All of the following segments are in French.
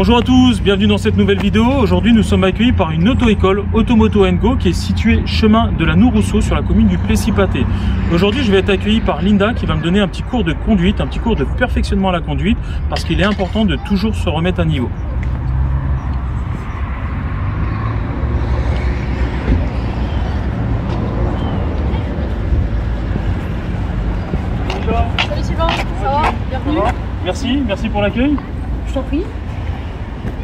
Bonjour à tous, bienvenue dans cette nouvelle vidéo. Aujourd'hui nous sommes accueillis par une auto-école Automoto & Go qui est située chemin de la Noue-Rousseau sur la commune du Plessis-Pathé. Aujourd'hui je vais être accueilli par Linda qui va me donner un petit cours de conduite, un petit cours de perfectionnement à la conduite parce qu'il est important de toujours se remettre à niveau. Salut Sylvain, ça va? Bienvenue. Merci pour l'accueil. Je t'en prie.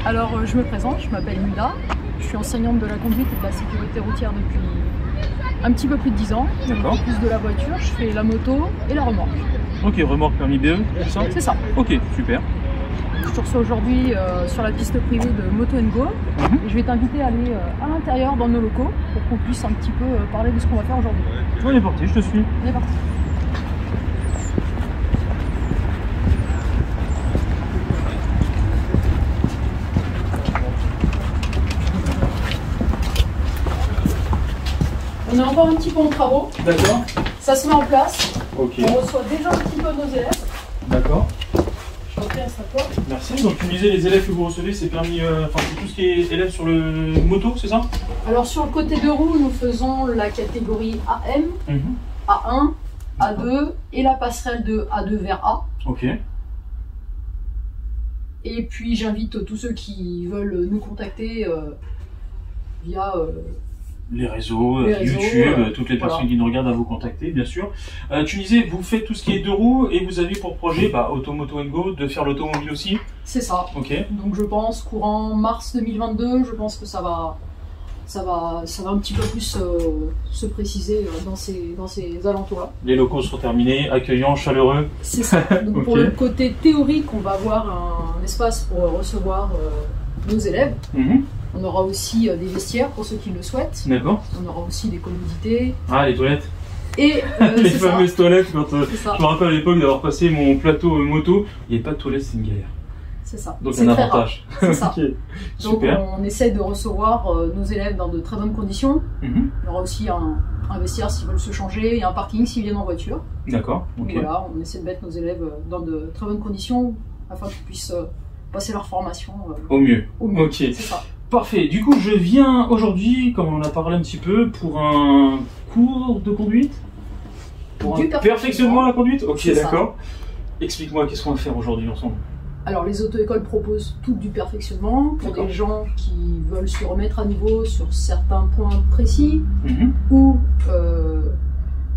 Alors je me présente, je m'appelle Linda, je suis enseignante de la conduite et de la sécurité routière depuis un petit peu plus de 10 ans. D'accord. Plus de la voiture, je fais la moto et la remorque. Ok, remorque permis BE, c'est ça? C'est ça. Ok, super. Je te reçois aujourd'hui sur la piste privée de Moto & Go et je vais t'inviter à aller à l'intérieur dans nos locaux pour qu'on puisse un petit peu parler de ce qu'on va faire aujourd'hui. On est parti, je te suis. On est parti. On est encore un petit peu en travaux, D'accord. ça se met en place, Ok. on reçoit déjà un petit peu nos élèves. D'accord. Je vais à toi. Merci. Donc tu me disais les élèves que vous recevez, c'est permis, enfin c'est tout ce qui est élèves sur le moto, c'est ça? Alors sur le côté de roue, nous faisons la catégorie AM, A1, A2 et la passerelle de A2 vers A. Ok. Et puis j'invite tous ceux qui veulent nous contacter via Les réseaux, Les réseaux, YouTube, toutes les voilà. personnes qui nous regardent à vous contacter, bien sûr. Tu me disais, vous faites tout ce qui est deux roues et vous avez pour projet, Automoto & Go, de faire l'automobile aussi. c'est ça. Ok. Donc je pense courant mars 2022, je pense que ça va un petit peu plus se préciser dans ces alentours-là. Les locaux seront terminés, accueillants, chaleureux. C'est ça. Donc Ok. pour le côté théorique, on va avoir un espace pour recevoir nos élèves. On aura aussi des vestiaires pour ceux qui le souhaitent. D'accord. On aura aussi des commodités. Ah, les toilettes. Et Les c'est ça. fameuses toilettes. Quand, C'est ça. je me rappelle à l'époque d'avoir passé mon plateau moto, il n'y avait pas de toilettes, c'est une galère. C'est ça. Donc C'est un très rare. avantage. C'est ça. Ok. Donc Super. on essaie de recevoir nos élèves dans de très bonnes conditions. Mhm. Il y aura aussi un vestiaire s'ils veulent se changer et un parking s'ils viennent en voiture. D'accord. Donc Ok. voilà, on essaie de mettre nos élèves dans de très bonnes conditions afin qu'ils puissent passer leur formation Au mieux. au mieux. Ok. C'est ça. Parfait. Du coup, je viens aujourd'hui, comme on en a parlé un petit peu, pour un cours de conduite. Pour Du un perfectionnement à la conduite. Ok, C'est ça. d'accord. Explique-moi, qu'est-ce qu'on va faire aujourd'hui ensemble? Alors les auto-écoles proposent tout du perfectionnement pour D'accord. des gens qui veulent se remettre à niveau sur certains points précis Mhm. ou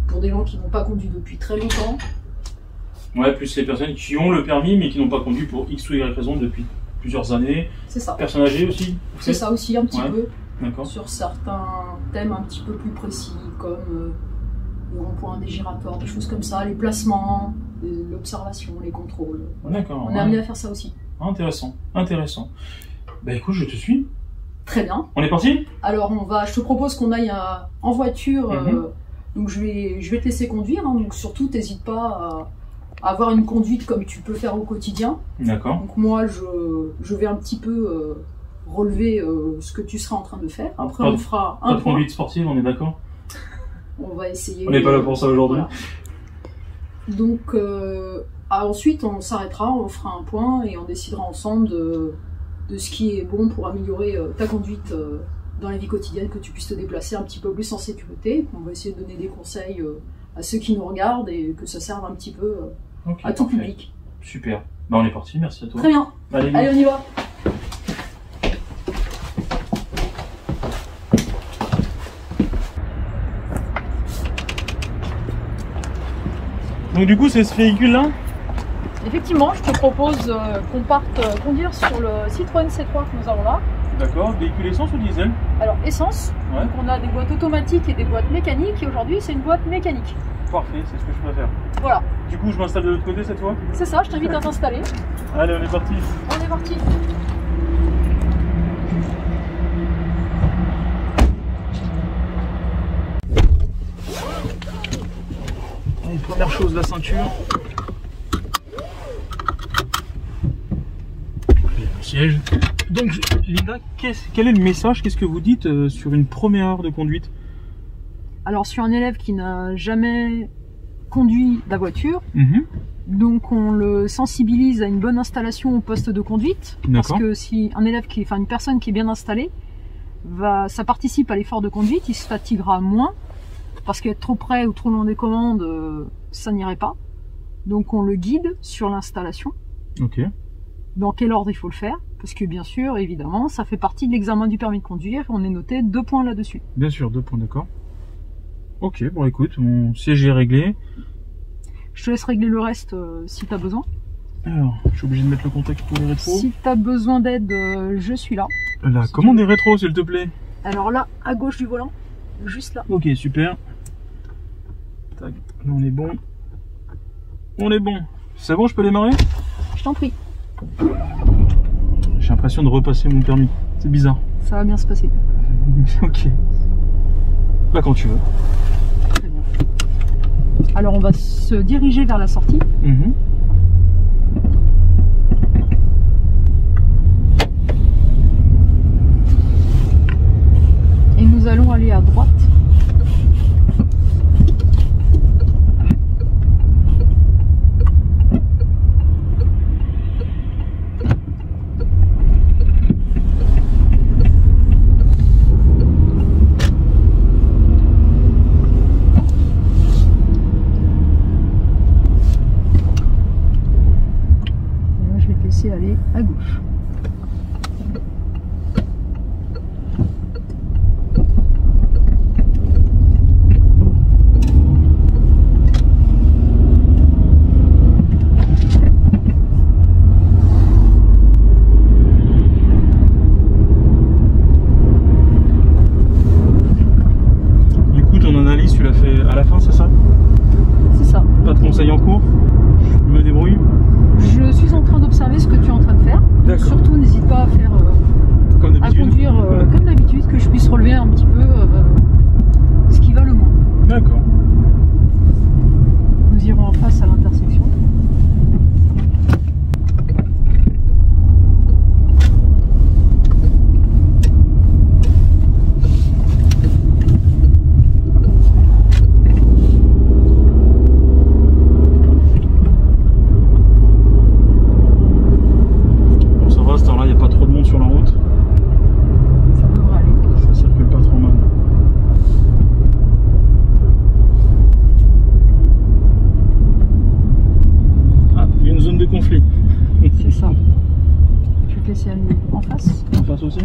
pour des gens qui n'ont pas conduit depuis très longtemps. Ouais, plus les personnes qui ont le permis mais qui n'ont pas conduit pour X ou Y raison depuis plusieurs années. C'est ça. Personnes âgées aussi. C'est ça aussi un petit Ouais. peu D'accord. sur certains thèmes un petit peu plus précis comme le rond-point des giratoires, des choses comme ça, les placements, l'observation, les contrôles. D'accord. On est ouais. amené à faire ça aussi. Intéressant, intéressant. Bah écoute, je te suis. Très bien. On est parti? Alors je te propose qu'on aille en voiture. Mhm. Donc je vais te laisser conduire. Donc surtout, t'hésites pas à avoir une conduite comme tu peux faire au quotidien. D'accord. Donc moi, je vais un petit peu relever ce que tu seras en train de faire. Après, Pas on de- fera Pas un de point. conduite sportive, on est d'accord? On va essayer. On n'est pas là pour ça aujourd'hui. Voilà. Donc ensuite, on s'arrêtera, on fera un point et on décidera ensemble de ce qui est bon pour améliorer ta conduite dans la vie quotidienne, que tu puisses te déplacer un petit peu plus en sécurité. On va essayer de donner des conseils à ceux qui nous regardent et que ça serve un petit peu Ok, à tout parfait. public. Super. Bah on est parti, merci à toi. Très bien. Allez, Allez, on y va. Donc du coup, c'est ce véhicule-là? Effectivement, je te propose qu'on parte conduire sur le Citroën C3 que nous avons là. D'accord. Véhicule essence ou diesel? Alors essence, Ouais. donc on a des boîtes automatiques et des boîtes mécaniques et aujourd'hui c'est une boîte mécanique. Parfait, c'est ce que je préfère. Voilà, Du coup, je m'installe de l'autre côté cette fois? c'est ça, je t'invite à t'installer. Allez, on est parti. On est parti. Allez, première chose, la ceinture. Le siège. Donc, Linda, quel est le message? Qu'est-ce que vous dites sur une première heure de conduite? Alors sur un élève qui n'a jamais conduit la voiture, Donc on le sensibilise à une bonne installation au poste de conduite, parce que si un élève une personne qui est bien installée, ça participe à l'effort de conduite, il se fatiguera moins, parce qu'être trop près ou trop loin des commandes, ça n'irait pas. Donc on le guide sur l'installation. Ok. Dans quel ordre il faut le faire, parce que bien sûr, évidemment, ça fait partie de l'examen du permis de conduire, on est noté 2 points là-dessus. Bien sûr, 2 points, d'accord. Ok, bon écoute, mon siège est réglé. Je te laisse régler le reste si tu as besoin. Alors, je suis obligé de mettre le contact pour les rétros. Si tu as besoin d'aide, je suis là. La commande des rétros, s'il te plaît. Alors là, à gauche du volant, juste là. Ok, super. Tac, là on est bon. On est bon. C'est bon, je peux démarrer? Je t'en prie. J'ai l'impression de repasser mon permis. C'est bizarre. Ça va bien se passer. Ok. Là, quand tu veux. Très bien. Alors, on va se diriger vers la sortie. Et nous allons aller à droite. Aller à gauche. Du coup, ton analyse, tu l'as fait à la fin, c'est ça? C'est ça. Pas de conseils en cours? Je me débrouille? Je suis en train d'observer ce que tu es en train de faire. Surtout, n'hésite pas à faire à conduire comme d'habitude, que je puisse relever un petit peu ce qui va le moins. D'accord. Nous irons en face à l'intersection. Sur la route, ça devrait aller. Ça circule pas trop mal. Ah, une zone de conflit. C'est ça. Je vais te laisser aller en face. En face aussi.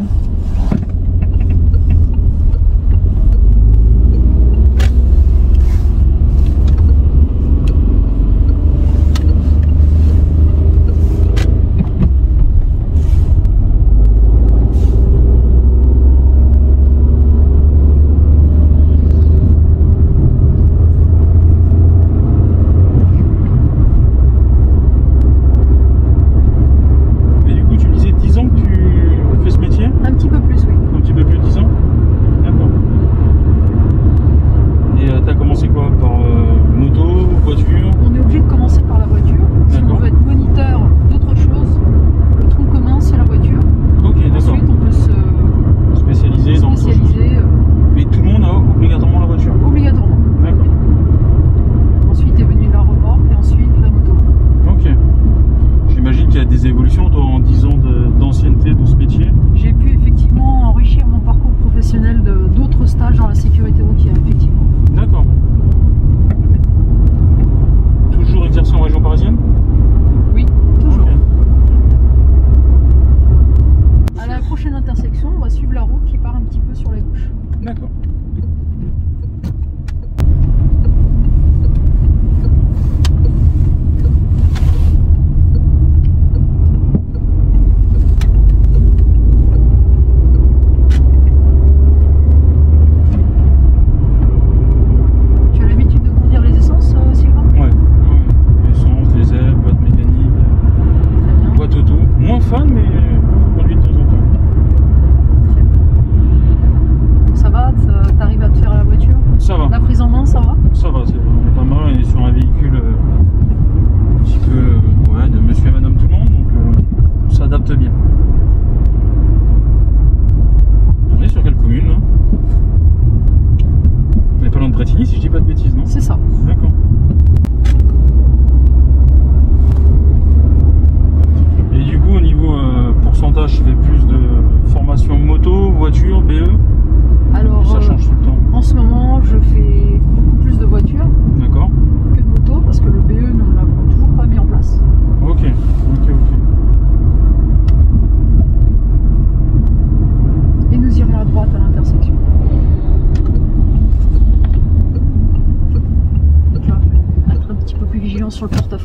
Bretigny, si je dis pas de bêtises, non? C'est ça. D'accord.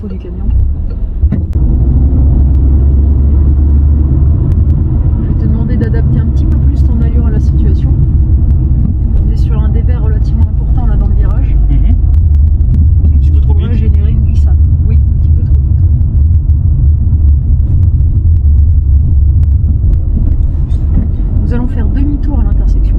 infos du camion. Je vais te demander d'adapter un petit peu plus ton allure à la situation. On est sur un dévers relativement important là dans le virage. Un petit peu trop vite. On va générer une glissade. Oui, un petit peu trop vite. Nous allons faire demi-tour à l'intersection.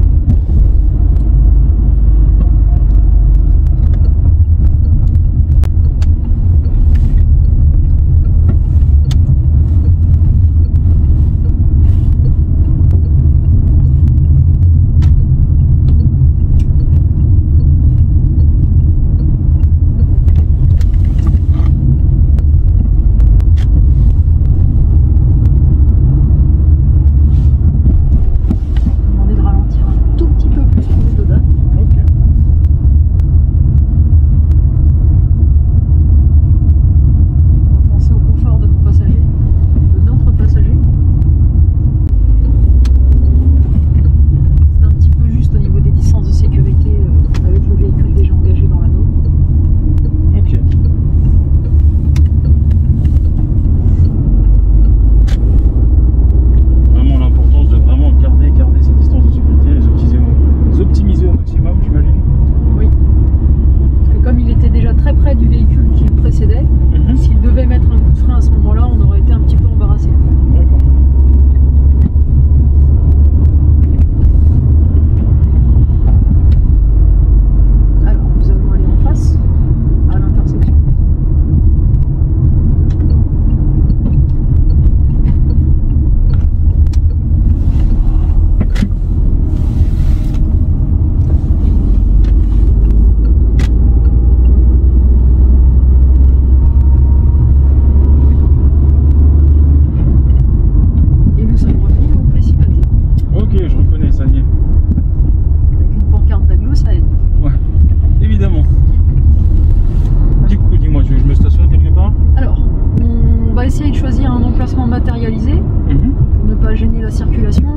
Matérialisé pour ne pas gêner la circulation.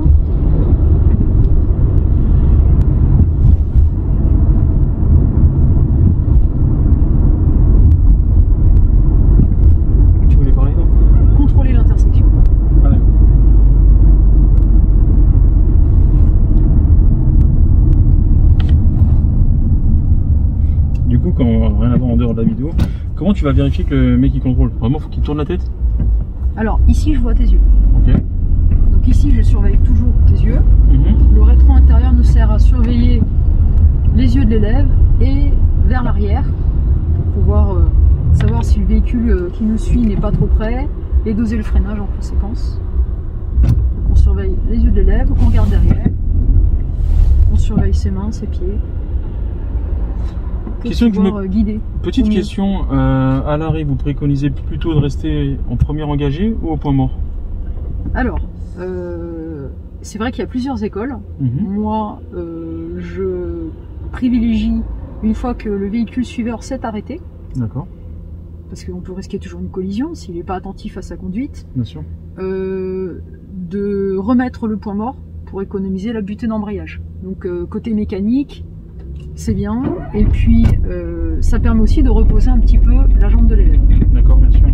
Tu voulais parler non? Contrôler l'intersection. Ah, d'accord. Du coup, quand rien à voir en dehors de la vidéo, comment tu vas vérifier que le mec il contrôle? Vraiment, faut qu'il tourne la tête? Alors ici je vois tes yeux. Ok. Donc ici je surveille toujours tes yeux. Le rétro intérieur nous sert à surveiller les yeux de l'élève et vers l'arrière pour pouvoir savoir si le véhicule qui nous suit n'est pas trop près et doser le freinage en conséquence. Donc on surveille les yeux de l'élève, on regarde derrière, on surveille ses mains, ses pieds. Question que je me... guider. Petite question, à l'arrêt, vous préconisez plutôt de rester en premier engagé ou au point mort? Alors, c'est vrai qu'il y a plusieurs écoles. Moi, je privilégie une fois que le véhicule suiveur s'est arrêté. D'accord. Parce qu'on peut risquer toujours une collision s'il n'est pas attentif à sa conduite. Bien sûr. De remettre le point mort pour économiser la butée d'embrayage. Donc côté mécanique, c'est bien, et puis ça permet aussi de reposer un petit peu la jambe de l'élève. D'accord, bien sûr.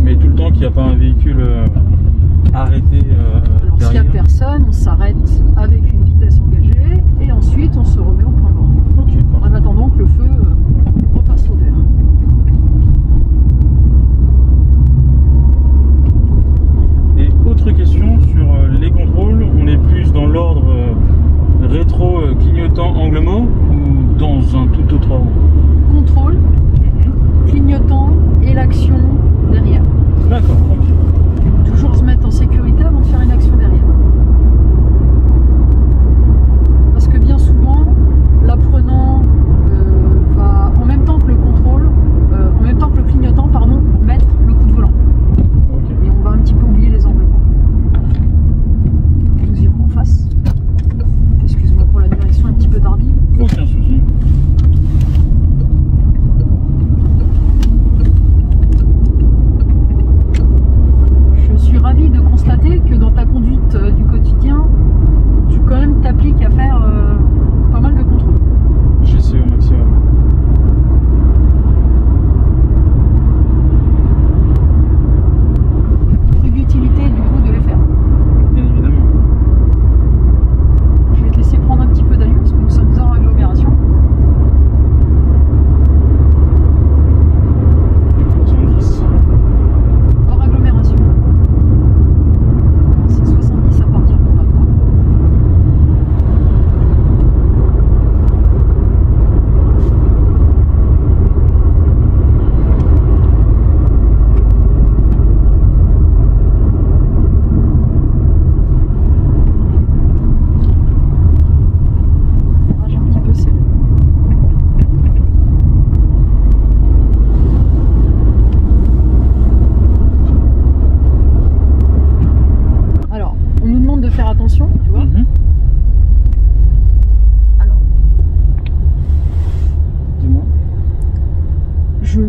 Mais tout le temps qu'il n'y a pas un véhicule arrêté alors s'il n'y a personne, on s'arrête avec une vitesse engagée, et ensuite on se remet au point mort. Okay, en attendant que le feu repasse au vert. Et autre question sur les contrôles, on est plus dans l'ordre rétro clignotant angle mort ou dans un tout autre ordre? Contrôle, clignotant et l'action derrière. D'accord, ok. Toujours se mettre en sécurité avant de faire une action derrière.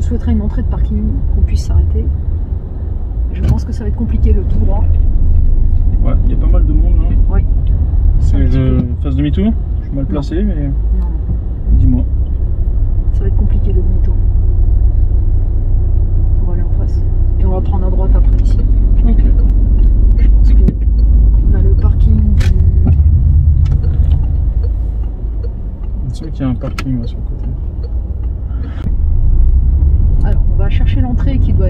souhaiterait une entrée de parking, qu'on puisse s'arrêter. Je pense que ça va être compliqué le tout droit. Ouais, il y a pas mal de monde là. Oui. C'est je fasse demi-tour? Je suis mal placé, mais. Non. Dis-moi. Ça va être compliqué le demi-tour. On va aller en face. Et on va prendre à droite après ici. Ok. Je pense qu'on a le parking du. C'est vrai qu'il y a un parking là, sur le côté. Alors, on va chercher l'entrée qui doit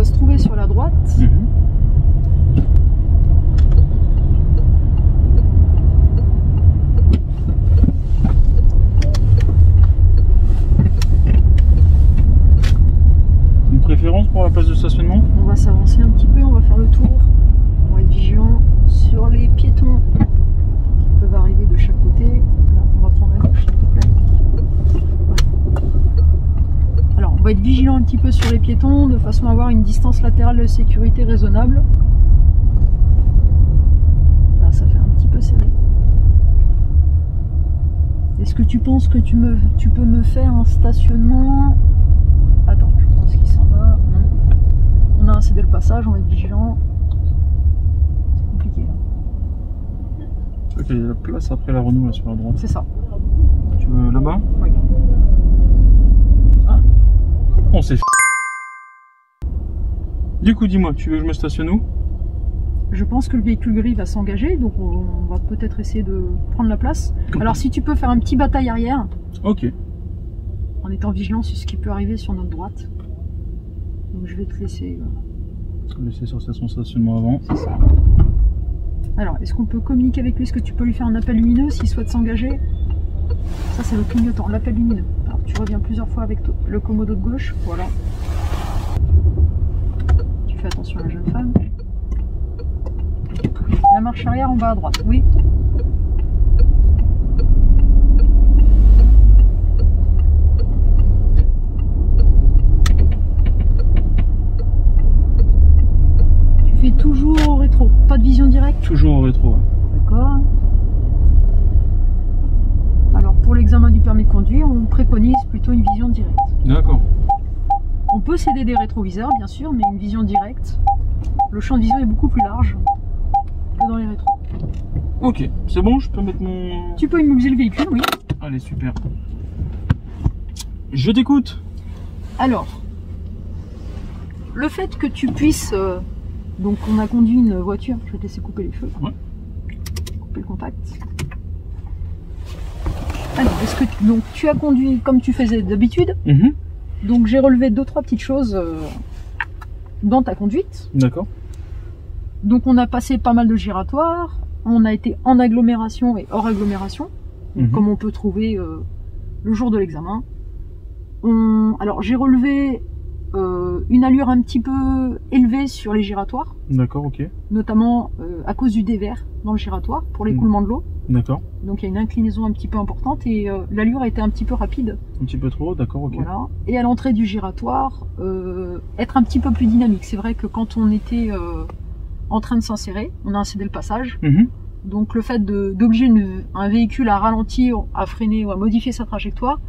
se trouver sur la droite. Une préférence pour la place de stationnement? On va s'avancer un petit peu, on va faire le tour. On va être vigilant sur les piétons qui peuvent arriver de chaque côté. Là, on va prendre à gauche, s'il te plaît. Ouais. Alors, on va être vigilant un petit peu sur les piétons de façon à avoir une distance latérale de sécurité raisonnable. Là, ça fait un petit peu serré. Est-ce que tu penses que tu peux me faire un stationnement? Attends, je pense qu'il s'en va. Non. On a incédé le passage, on va être vigilant. C'est compliqué. Hein. Ok, il y a la place après la Renault là sur la droite. C'est ça. Tu veux là-bas? Oui. Ah. On s'est fait. Du coup, dis-moi, tu veux que je me stationne où? Je pense que le véhicule gris va s'engager, donc on va peut-être essayer de prendre la place. Alors si tu peux faire un petit bataille arrière. Ok. En étant vigilant sur ce qui peut arriver sur notre droite. Donc je vais te laisser. Laisser sur son stationnement avant. C'est ça. Alors, est-ce qu'on peut communiquer avec lui? Est-ce que tu peux lui faire un appel lumineux s'il souhaite s'engager? Ça, c'est le clignotant, l'appel lumineux. Alors, tu reviens plusieurs fois avec le commodo de gauche. Voilà. Tu fais attention à la jeune femme. La marche arrière en bas à droite. Oui. Tu fais toujours au rétro, pas de vision directe? Toujours au rétro. Ouais. D'accord. Alors pour l'examen du permis de conduire, on préconise plutôt une vision directe. D'accord. On peut céder des rétroviseurs bien sûr, mais une vision directe, le champ de vision est beaucoup plus large que dans les rétros. Ok, c'est bon, je peux mettre mon... Tu peux immobiliser le véhicule, oui. Allez, super. Je t'écoute. Alors, le fait que tu puisses... donc on a conduit une voiture, je vais te laisser couper les feux. Ouais. Couper le contact. Alors, est-ce que donc tu as conduit comme tu faisais d'habitude? Donc j'ai relevé 2-3 petites choses dans ta conduite. D'accord. Donc on a passé pas mal de giratoires, on a été en agglomération et hors agglomération, donc comme on peut trouver le jour de l'examen. Alors j'ai relevé une allure un petit peu élevée sur les giratoires. D'accord, ok. Notamment à cause du dévers dans le giratoire pour l'écoulement de l'eau. D'accord. Donc il y a une inclinaison un petit peu importante et l'allure a été un petit peu rapide. Un petit peu trop, d'accord, ok. Voilà. Et à l'entrée du giratoire, être un petit peu plus dynamique. C'est vrai que quand on était en train de s'insérer, on a incédé le passage. Donc le fait d'obliger un véhicule à ralentir, à freiner ou à modifier sa trajectoire,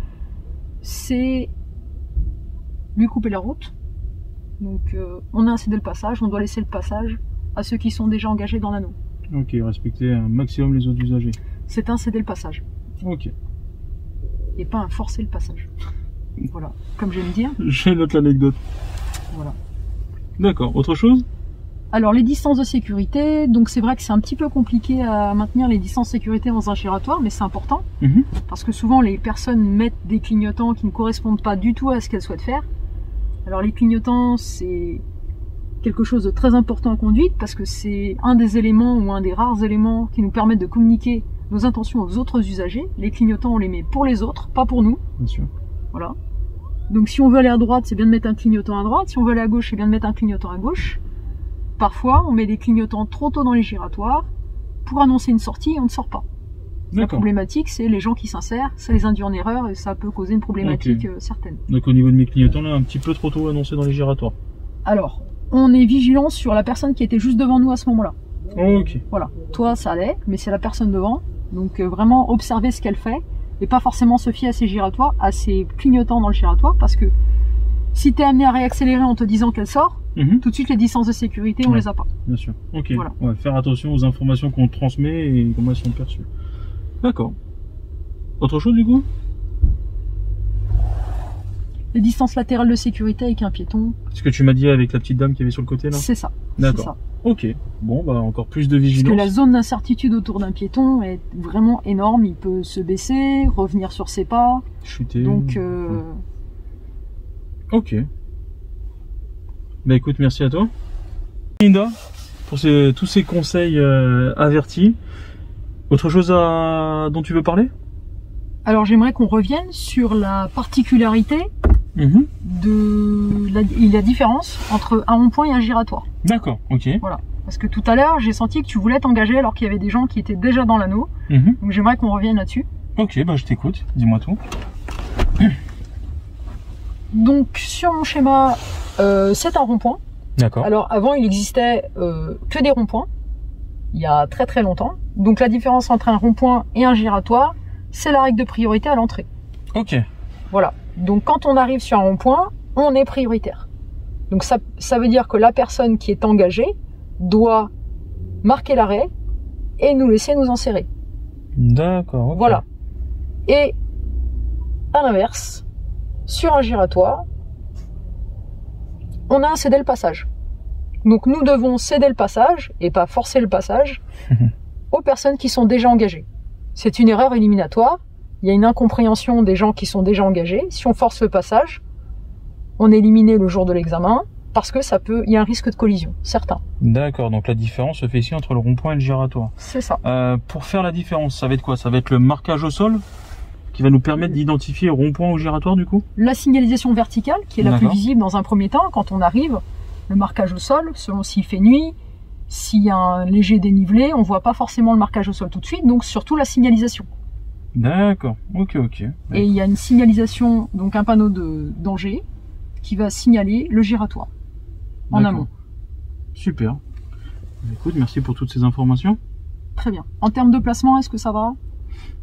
c'est lui couper la route. Donc on a incédé le passage, on doit laisser le passage à ceux qui sont déjà engagés dans l'anneau. Ok, respecter un maximum les autres usagers. C'est un céder le passage. Ok. Et pas un forcer le passage. Voilà, comme j'aime dire. Je note l'anecdote. Voilà. D'accord, autre chose? Alors les distances de sécurité, donc c'est vrai que c'est un petit peu compliqué à maintenir les distances de sécurité dans un giratoire, mais c'est important. Parce que souvent les personnes mettent des clignotants qui ne correspondent pas du tout à ce qu'elles souhaitent faire. Alors les clignotants, c'est quelque chose de très important en conduite parce que c'est un des éléments ou un des rares éléments qui nous permettent de communiquer nos intentions aux autres usagers. Les clignotants, on les met pour les autres, pas pour nous. Bien sûr. Voilà. Donc si on veut aller à droite, c'est bien de mettre un clignotant à droite. Si on veut aller à gauche, c'est bien de mettre un clignotant à gauche. Parfois, on met des clignotants trop tôt dans les giratoires pour annoncer une sortie et on ne sort pas. La problématique, c'est les gens qui s'insèrent, ça les induit en erreur et ça peut causer une problématique certaine. Donc au niveau de mes clignotants, là, un petit peu trop tôt annoncé dans les giratoires. Alors, on est vigilant sur la personne qui était juste devant nous à ce moment-là. Ok. Voilà. Toi, ça allait, mais c'est la personne devant. Donc vraiment observer ce qu'elle fait et pas forcément se fier à ses giratoires, à ses clignotants dans le giratoire parce que Si tu es amené à réaccélérer en te disant qu'elle sort, tout de suite les distances de sécurité, on les a pas. Bien sûr. Ok. Voilà. Ouais, faire attention aux informations qu'on transmet et comment elles sont perçues. D'accord. Autre chose du coup? Les distances latérales de sécurité avec un piéton. Ce que tu m'as dit avec la petite dame qui avait sur le côté là? C'est ça. D'accord. Ok. Bon, bah encore plus de Parce vigilance. que la zone d'incertitude autour d'un piéton est vraiment énorme. Il peut se baisser, revenir sur ses pas. Chuter. Donc, Ok. Bah écoute, merci à toi. Linda, pour tous ces conseils avertis. Autre chose dont tu veux parler? alors j'aimerais qu'on revienne sur la particularité de la différence entre un rond-point et un giratoire. D'accord, ok. Voilà. Parce que tout à l'heure, j'ai senti que tu voulais t'engager alors qu'il y avait des gens qui étaient déjà dans l'anneau. Donc j'aimerais qu'on revienne là-dessus. Ok, bah je t'écoute, dis-moi tout. Donc sur mon schéma, c'est un rond-point. D'accord. Alors avant, il existait que des ronds-points, il y a très très longtemps. Donc la différence entre un rond-point et un giratoire, c'est la règle de priorité à l'entrée. Ok. Voilà. Donc quand on arrive sur un rond-point, on est prioritaire. Donc ça veut dire que la personne qui est engagée doit marquer l'arrêt et nous laisser nous insérer. D'accord. Okay. Voilà. Et à l'inverse, sur un giratoire, on a un céder le passage. Donc nous devons céder le passage et pas forcer le passage aux personnes qui sont déjà engagées. C'est une erreur éliminatoire. Il y a une incompréhension des gens qui sont déjà engagés. Si on force le passage, on est éliminé le jour de l'examen parce que il y a un risque de collision, certain. D'accord, donc la différence se fait ici entre le rond-point et le giratoire. C'est ça. Pour faire la différence, ça va être quoi? Ça va être le marquage au sol qui va nous permettre d'identifier rond-point ou giratoire du coup? La signalisation verticale qui est la plus visible dans un premier temps quand on arrive. Le marquage au sol, selon s'il fait nuit, s'il y a un léger dénivelé, on voit pas forcément le marquage au sol tout de suite, donc surtout la signalisation. D'accord, ok. Et il y a une signalisation, donc un panneau de danger, qui va signaler le giratoire, en amont. Super. Écoute, merci pour toutes ces informations. Très bien. En termes de placement, est-ce que ça va?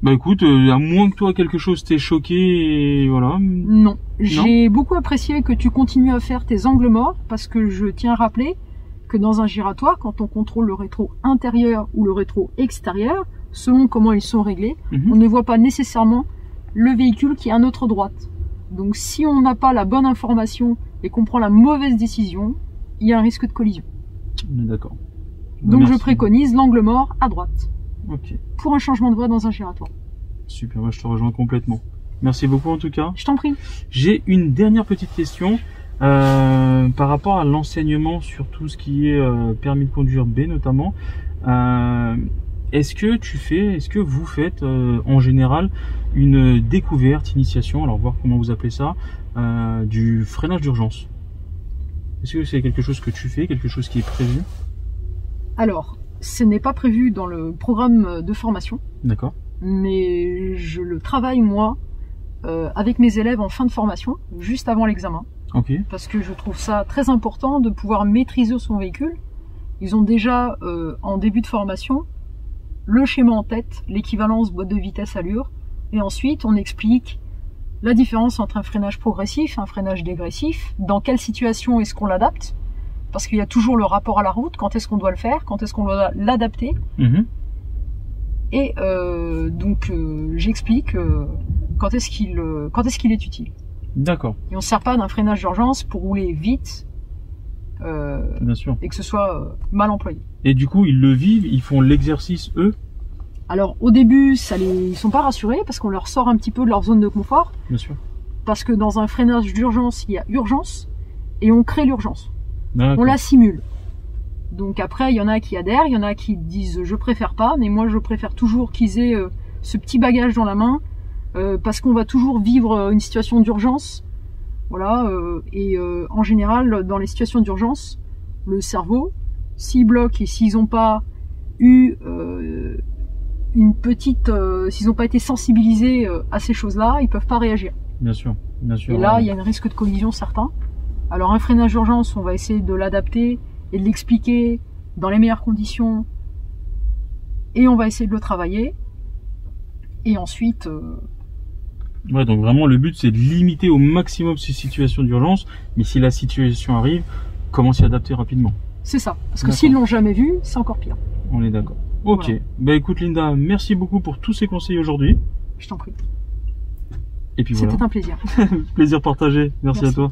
Bah écoute, à moins que toi quelque chose t'ait choqué et voilà. Non. J'ai beaucoup apprécié que tu continues à faire tes angles morts parce que je tiens à rappeler que dans un giratoire, quand on contrôle le rétro intérieur ou le rétro extérieur, selon comment ils sont réglés, on ne voit pas nécessairement le véhicule qui est à notre droite. Donc si on n'a pas la bonne information et qu'on prend la mauvaise décision, il y a un risque de collision. D'accord. Donc je préconise l'angle mort à droite. Ok. Pour un changement de voie dans un giratoire. Super, moi je te rejoins complètement. Merci beaucoup en tout cas. Je t'en prie. J'ai une dernière petite question par rapport à l'enseignement sur tout ce qui est permis de conduire B notamment. Est-ce que vous faites en général une découverte, initiation, alors voir comment vous appelez ça, du freinage d'urgence? Est-ce que c'est quelque chose que tu fais, quelque chose qui est prévu? Alors, ce n'est pas prévu dans le programme de formation. D'accord. Mais je le travaille moi avec mes élèves en fin de formation, juste avant l'examen. Ok. Parce que je trouve ça très important de pouvoir maîtriser son véhicule. Ils ont déjà en début de formation le schéma en tête, l'équivalence boîte de vitesse allure, et ensuite on explique la différence entre un freinage progressif et un freinage dégressif, dans quelle situation est-ce qu'on l'adapte, parce qu'il y a toujours le rapport à la route, quand est-ce qu'on doit le faire, quand est-ce qu'on doit l'adapter. Et donc j'explique quand est-ce qu'il est utile. D'accord. Et on ne sert pas d'un freinage d'urgence pour rouler vite bien sûr. Et que ce soit mal employé. Et du coup, ils le vivent, ils font l'exercice eux? Alors au début, ils sont pas rassurés parce qu'on leur sort un petit peu de leur zone de confort. Bien sûr. Parce que dans un freinage d'urgence, il y a urgence et on crée l'urgence. On la simule. Donc après, il y en a qui adhèrent, il y en a qui disent je préfère pas, mais moi je préfère toujours qu'ils aient ce petit bagage dans la main parce qu'on va toujours vivre une situation d'urgence. Voilà, en général, dans les situations d'urgence, le cerveau, s'il bloque et s'ils n'ont pas eu s'ils n'ont pas été sensibilisés à ces choses-là, ils peuvent pas réagir. Bien sûr, bien sûr. Et là, il y a un risque de collision certain. Alors un freinage d'urgence, on va essayer de l'adapter et de l'expliquer dans les meilleures conditions, et on va essayer de le travailler. Et ensuite, Ouais, donc vraiment le but c'est de limiter au maximum ces situations d'urgence, mais si la situation arrive, comment s'y adapter rapidement. C'est ça, parce que s'ils l'ont jamais vu, c'est encore pire. On est d'accord. Ok, voilà. Bah écoute Linda, merci beaucoup pour tous ces conseils aujourd'hui. Je t'en prie. Et puis voilà. C'était un plaisir. Plaisir partagé, merci à toi.